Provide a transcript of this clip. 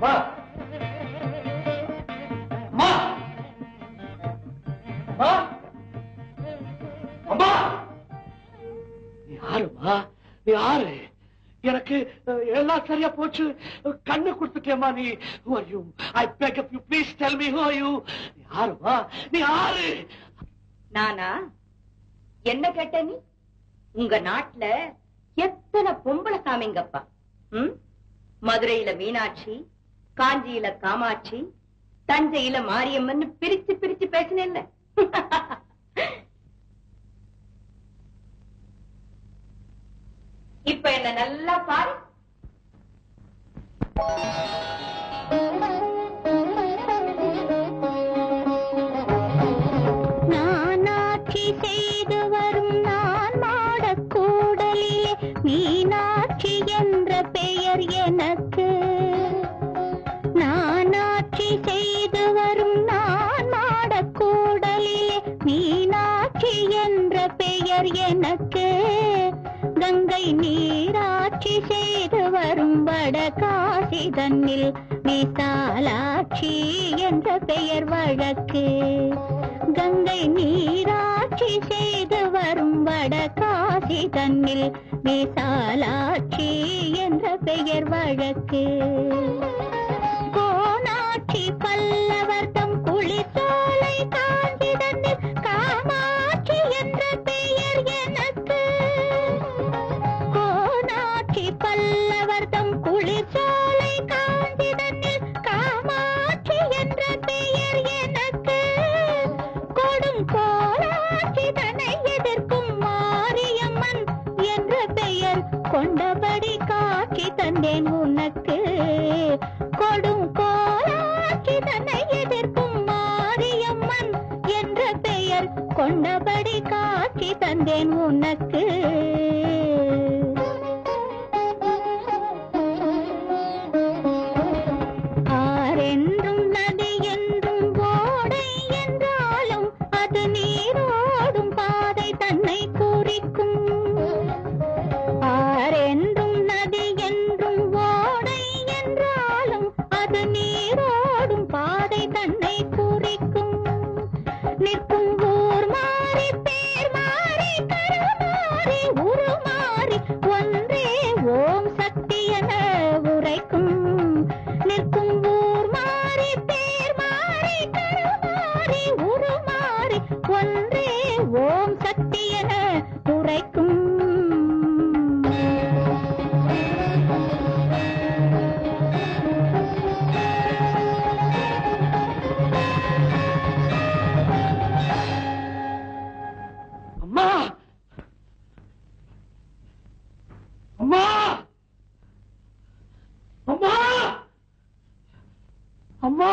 அம்மா அம்மா அம்மா அம்மா நீ யாருமா? நீ யாரு? எனக்கு எல்லாம் சரியா போச்சு. கண்ணு கொடுத்துட்டேமா. நீ I beg of you, please tell me who are you? நீ யாருமா? நீ யாரு? நானா? என்ன கேட்ட நீ? உங்க நாட்டுல எத்தனை பொம்பளை சாமிங்கப்பா. மதுரையில மீனாட்சி, காஞ்சியில காமாட்சி, தஞ்சையில மாரியம்மன் பிரிச்சு பிரிச்சு பேசினேன்ல. இப்ப என்ன நல்லா பாரு. நானாட்சி செய்து வரும் நான் மாடக்கூடலிலே மீனாட்சி என்ற பெயர் எனக்கு. நானாட்சி செய்து வரும் நான் மாடக்கூடலிலே மீனாட்சி என்ற பெயர் எனக்கு. கங்கை நீராட்சி செய்து வரும் வடகாசி தன்னில் விசாலாட்சி என்ற பெயர் வழக்கு. கங்கை நீராட்சி செய்து வரும் வடகாசி தன்னில் விசாலாட்சி என்ற பெயர் வழக்கு. கோனாட்சி பல்லவர் தம் குளிர்சோலை காஞ்சி தன்னில் காமாட்சி என்ற பெயர் எனக்கு. பல்லவர் தம் குளிர்சோலை காஞ்சி தன்னில் காமாட்சி என்ற பெயர் எனக்கு. கொடும் கோலாட்சி தன்னை எதிர்க்கும் மாரியம்மன் என்ற பெயர் கொண்டபடி காட்சி தந்தேன் உனக்கு. கொடும் கோலாட்சி தன்னை எதிர்க்கும் மாரியம்மன் என்ற பெயர் கொண்டபடி காட்சி தந்தேன் உனக்கு. என்றும் நதி என்றும் ஓடை என்றாலும் அது நீரோடும் பாதை தன்னை குறிக்கும். ஆரென்றும் நதி என்றும் ஓடை என்றாலும் அது நீரோடும் பாதை தன்னை குறிக்கும். நிற்கும் ஊர் மாறி பேர் மாறி கருமாறி உருமாறி ஒன்றே ஓம் சக்தி என உரைக்கும். நிற்கும் ஒன்றே ஓம் சக்தி என உரைக்கும். அம்மா அம்மா அம்மா அம்மா